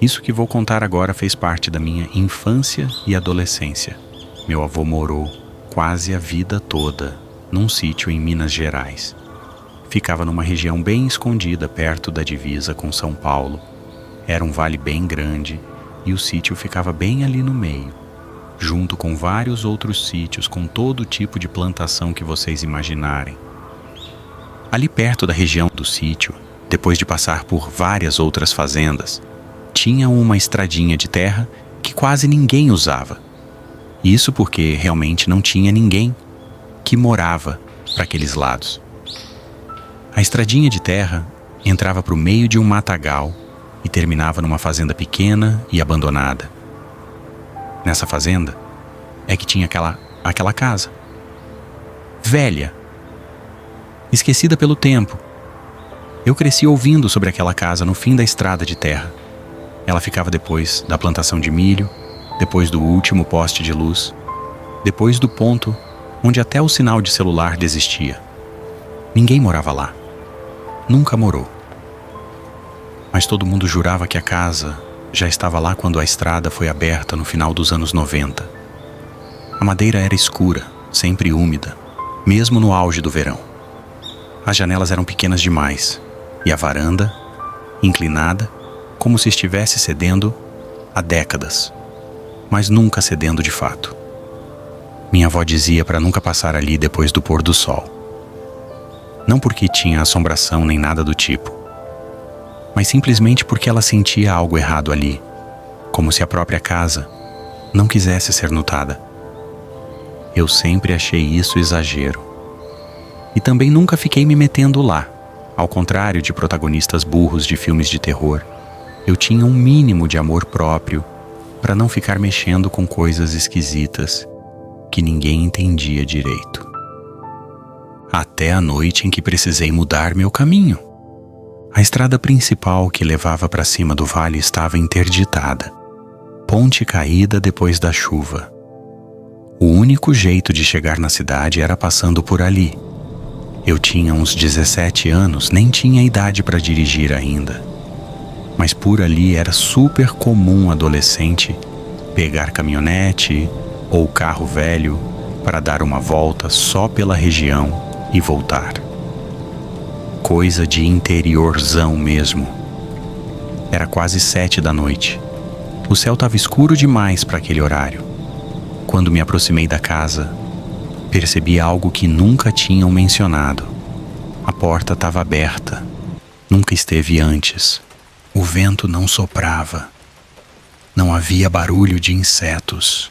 Isso que vou contar agora fez parte da minha infância e adolescência. Meu avô morou quase a vida toda num sítio em Minas Gerais. Ficava numa região bem escondida perto da divisa com São Paulo. Era um vale bem grande e o sítio ficava bem ali no meio, junto com vários outros sítios com todo tipo de plantação que vocês imaginarem. Ali perto da região do sítio, depois de passar por várias outras fazendas, tinha uma estradinha de terra que quase ninguém usava. Isso porque realmente não tinha ninguém que morava para aqueles lados. A estradinha de terra entrava para o meio de um matagal e terminava numa fazenda pequena e abandonada. Nessa fazenda é que tinha aquela casa, velha, esquecida pelo tempo. Eu cresci ouvindo sobre aquela casa no fim da estrada de terra. Ela ficava depois da plantação de milho, depois do último poste de luz, depois do ponto onde até o sinal de celular desistia. Ninguém morava lá. Nunca morou. Mas todo mundo jurava que a casa já estava lá quando a estrada foi aberta no final dos anos 90. A madeira era escura, sempre úmida, mesmo no auge do verão. As janelas eram pequenas demais e a varanda, inclinada, como se estivesse cedendo há décadas, mas nunca cedendo de fato. Minha avó dizia para nunca passar ali depois do pôr do sol. Não porque tinha assombração nem nada do tipo, mas simplesmente porque ela sentia algo errado ali, como se a própria casa não quisesse ser notada. Eu sempre achei isso exagero. E também nunca fiquei me metendo lá. Ao contrário de protagonistas burros de filmes de terror, eu tinha um mínimo de amor próprio para não ficar mexendo com coisas esquisitas que ninguém entendia direito. Até a noite em que precisei mudar meu caminho. A estrada principal que levava para cima do vale estava interditada. Ponte caída depois da chuva. O único jeito de chegar na cidade era passando por ali. Eu tinha uns 17 anos, nem tinha idade para dirigir ainda. Mas por ali era super comum adolescente pegar caminhonete ou carro velho para dar uma volta só pela região e voltar. Coisa de interiorzão mesmo. Era quase 7 da noite. O céu estava escuro demais para aquele horário. Quando me aproximei da casa, percebi algo que nunca tinham mencionado. A porta estava aberta. Nunca esteve antes. O vento não soprava. Não havia barulho de insetos.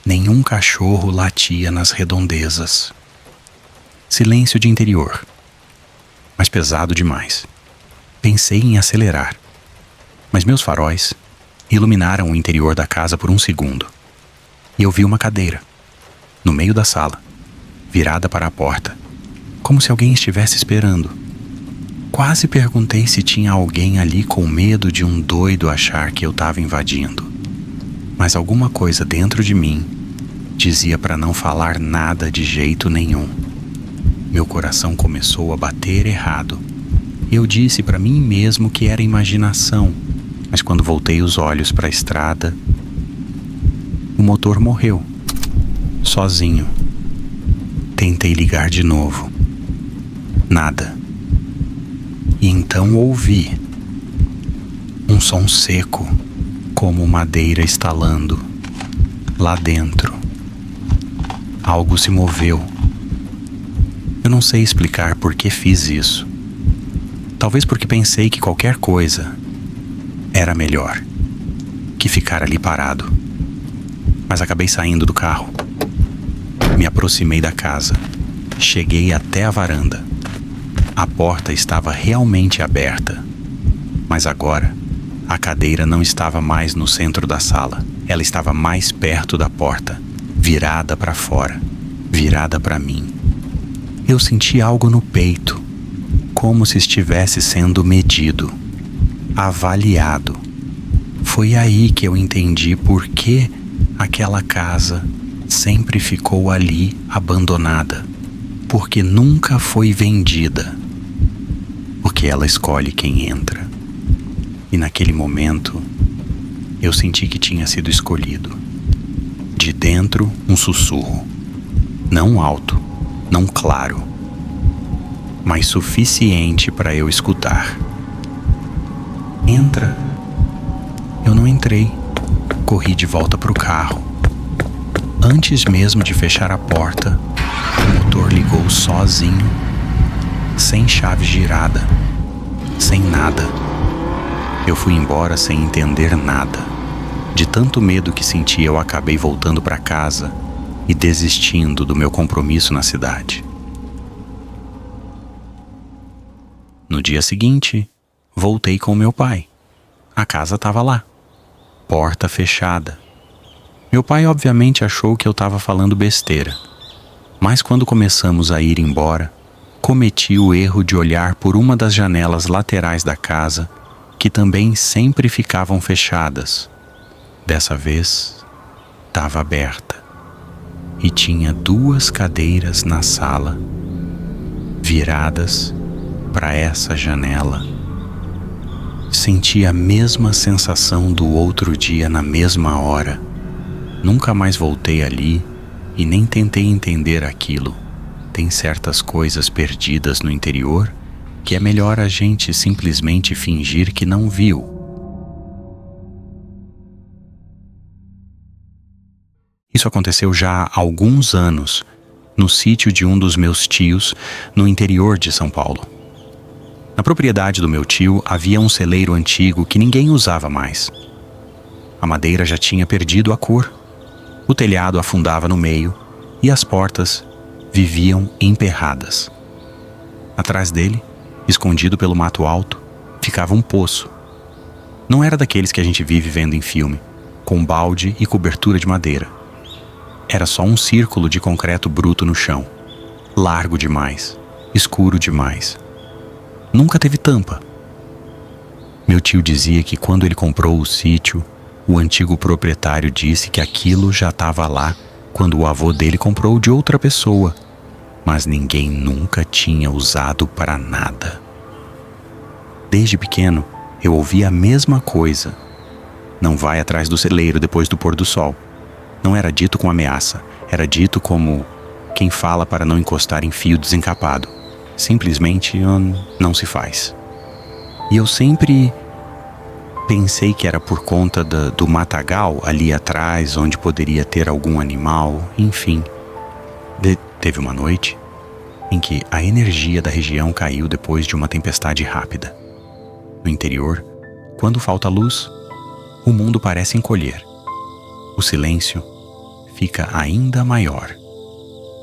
Nenhum cachorro latia nas redondezas. Silêncio de interior. Mas pesado demais. Pensei em acelerar. Mas meus faróis iluminaram o interior da casa por um segundo. E eu vi uma cadeira, no meio da sala, virada para a porta, como se alguém estivesse esperando. Quase perguntei se tinha alguém ali com medo de um doido achar que eu estava invadindo. Mas alguma coisa dentro de mim dizia para não falar nada de jeito nenhum. Meu coração começou a bater errado. Eu disse para mim mesmo que era imaginação, mas quando voltei os olhos para a estrada, o motor morreu, sozinho. Tentei ligar de novo. Nada. E então ouvi um som seco, como madeira estalando. Lá dentro, algo se moveu. Eu não sei explicar por que fiz isso. Talvez porque pensei que qualquer coisa era melhor que ficar ali parado. Mas acabei saindo do carro. Me aproximei da casa. Cheguei até a varanda. A porta estava realmente aberta. Mas agora, a cadeira não estava mais no centro da sala. Ela estava mais perto da porta, virada para fora, virada para mim. Eu senti algo no peito, como se estivesse sendo medido, avaliado. Foi aí que eu entendi por que aquela casa sempre ficou ali abandonada, porque nunca foi vendida, porque ela escolhe quem entra. E naquele momento, eu senti que tinha sido escolhido. De dentro, um sussurro. Não alto, não claro, mas suficiente para eu escutar. Entra. Eu não entrei. Corri de volta para o carro. Antes mesmo de fechar a porta, o motor ligou sozinho, sem chave girada, sem nada. Eu fui embora sem entender nada. De tanto medo que senti, eu acabei voltando para casa e desistindo do meu compromisso na cidade. No dia seguinte, voltei com meu pai. A casa estava lá, porta fechada. Meu pai obviamente achou que eu estava falando besteira, mas quando começamos a ir embora, cometi o erro de olhar por uma das janelas laterais da casa, que também sempre ficavam fechadas. Dessa vez, estava aberta e tinha 2 cadeiras na sala, viradas para essa janela. Senti a mesma sensação do outro dia na mesma hora. Nunca mais voltei ali e nem tentei entender aquilo. Tem certas coisas perdidas no interior que é melhor a gente simplesmente fingir que não viu. Isso aconteceu já há alguns anos, no sítio de um dos meus tios, no interior de São Paulo. Na propriedade do meu tio havia um celeiro antigo que ninguém usava mais. A madeira já tinha perdido a cor, o telhado afundava no meio e as portas viviam emperradas. Atrás dele, escondido pelo mato alto, ficava um poço. Não era daqueles que a gente vive vendo em filme, com balde e cobertura de madeira. Era só um círculo de concreto bruto no chão, largo demais, escuro demais. Nunca teve tampa. Meu tio dizia que quando ele comprou o sítio, o antigo proprietário disse que aquilo já estava lá quando o avô dele comprou de outra pessoa, mas ninguém nunca tinha usado para nada. Desde pequeno, eu ouvia a mesma coisa. Não vai atrás do celeiro depois do pôr do sol. Não era dito com ameaça, era dito como quem fala para não encostar em fio desencapado. Simplesmente não se faz. E eu sempre pensei que era por conta do matagal ali atrás, onde poderia ter algum animal, enfim. Teve uma noite em que a energia da região caiu depois de uma tempestade rápida. No interior, quando falta luz, o mundo parece encolher. O silêncio fica ainda maior.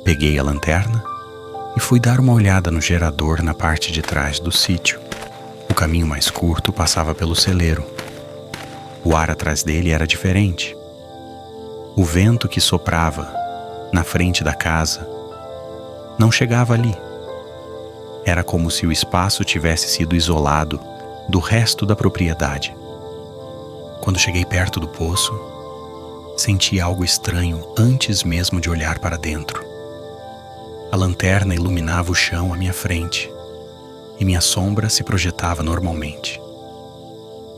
Peguei a lanterna e fui dar uma olhada no gerador na parte de trás do sítio. O caminho mais curto passava pelo celeiro. O ar atrás dele era diferente. O vento que soprava na frente da casa não chegava ali. Era como se o espaço tivesse sido isolado do resto da propriedade. Quando cheguei perto do poço, senti algo estranho antes mesmo de olhar para dentro. A lanterna iluminava o chão à minha frente e minha sombra se projetava normalmente.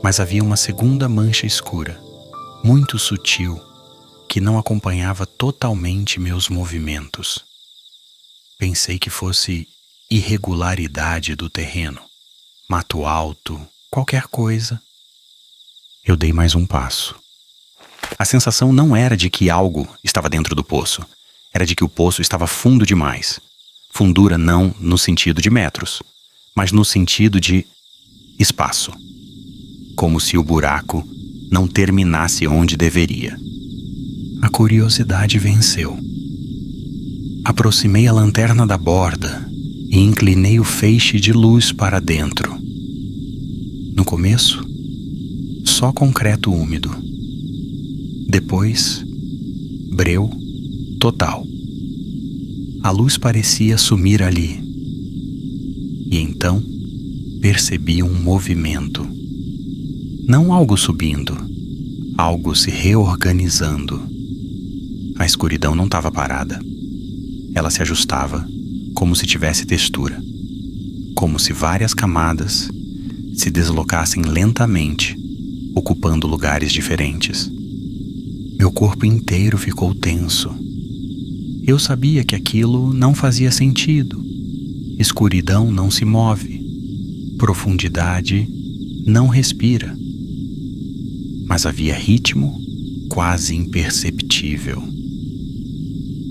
Mas havia uma segunda mancha escura, muito sutil, que não acompanhava totalmente meus movimentos. Pensei que fosse irregularidade do terreno, mato alto, qualquer coisa. Eu dei mais um passo. A sensação não era de que algo estava dentro do poço, era de que o poço estava fundo demais. Fundura não no sentido de metros, mas no sentido de espaço. Como se o buraco não terminasse onde deveria. A curiosidade venceu. Aproximei a lanterna da borda e inclinei o feixe de luz para dentro. No começo, só concreto úmido. Depois, breu total. A luz parecia sumir ali. E então, percebi um movimento. Não algo subindo, algo se reorganizando. A escuridão não estava parada. Ela se ajustava, como se tivesse textura. Como se várias camadas se deslocassem lentamente, ocupando lugares diferentes. Meu corpo inteiro ficou tenso. Eu sabia que aquilo não fazia sentido. Escuridão não se move. Profundidade não respira. Mas havia ritmo quase imperceptível.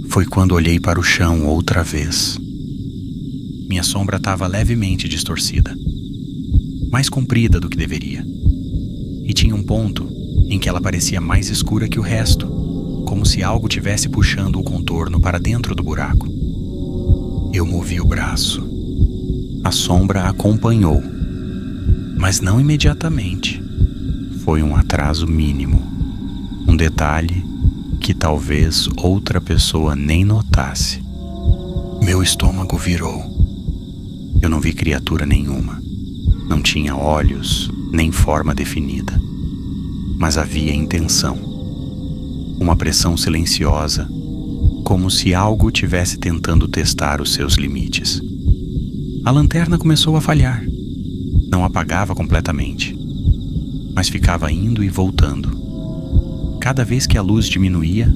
Foi quando olhei para o chão outra vez. Minha sombra estava levemente distorcida, mais comprida do que deveria. E tinha um ponto em que ela parecia mais escura que o resto, como se algo tivesse puxando o contorno para dentro do buraco. Eu movi o braço. A sombra acompanhou, mas não imediatamente. Foi um atraso mínimo, um detalhe que talvez outra pessoa nem notasse. Meu estômago virou. Eu não vi criatura nenhuma. Não tinha olhos, nem forma definida. Mas havia intenção. Uma pressão silenciosa, como se algo tivesse tentando testar os seus limites. A lanterna começou a falhar. Não apagava completamente, mas ficava indo e voltando. Cada vez que a luz diminuía,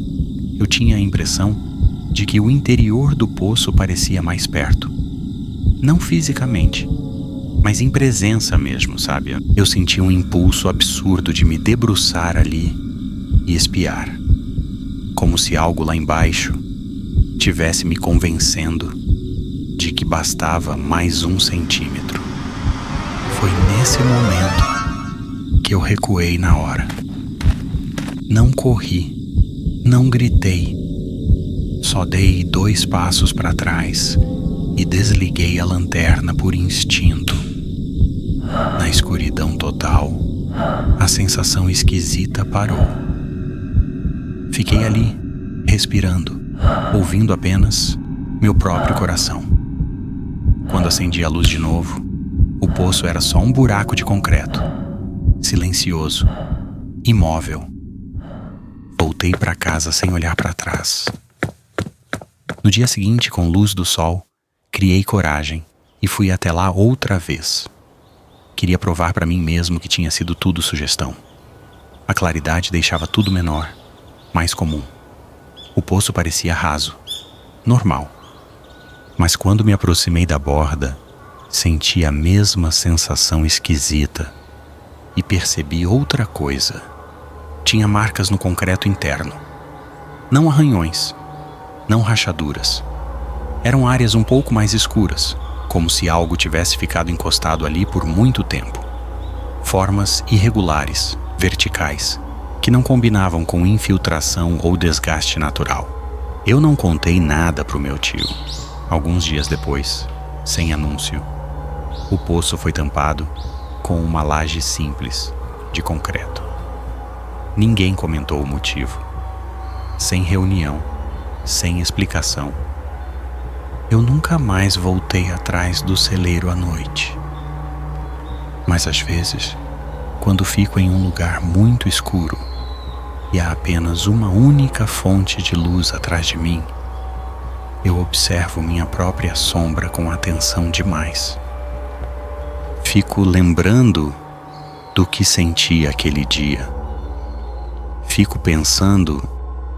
eu tinha a impressão de que o interior do poço parecia mais perto. Não fisicamente, mas em presença mesmo, sabe? Eu senti um impulso absurdo de me debruçar ali e espiar, como se algo lá embaixo tivesse me convencendo de que bastava mais 1 centímetro. Foi nesse momento que eu recuei na hora. Não corri, não gritei, só dei 2 passos para trás e desliguei a lanterna por instinto. Na escuridão total, a sensação esquisita parou. Fiquei ali, respirando, ouvindo apenas meu próprio coração. Quando acendi a luz de novo, o poço era só um buraco de concreto, silencioso, imóvel. Voltei para casa sem olhar para trás. No dia seguinte, com luz do sol, criei coragem e fui até lá outra vez. Queria provar para mim mesmo que tinha sido tudo sugestão. A claridade deixava tudo menor, mais comum. O poço parecia raso, normal. Mas quando me aproximei da borda, senti a mesma sensação esquisita e percebi outra coisa. Tinha marcas no concreto interno. Não arranhões, não rachaduras. Eram áreas um pouco mais escuras, como se algo tivesse ficado encostado ali por muito tempo. Formas irregulares, verticais, que não combinavam com infiltração ou desgaste natural. Eu não contei nada pro meu tio. Alguns dias depois, sem anúncio, o poço foi tampado com uma laje simples de concreto. Ninguém comentou o motivo. Sem reunião, sem explicação. Eu nunca mais voltei atrás do celeiro à noite. Mas às vezes, quando fico em um lugar muito escuro e há apenas uma única fonte de luz atrás de mim, eu observo minha própria sombra com atenção demais. Fico lembrando do que senti aquele dia. Fico pensando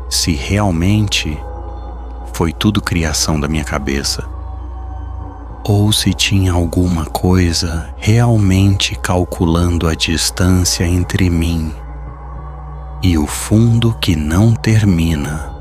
se realmente foi tudo criação da minha cabeça, ou se tinha alguma coisa realmente calculando a distância entre mim e o fundo que não termina.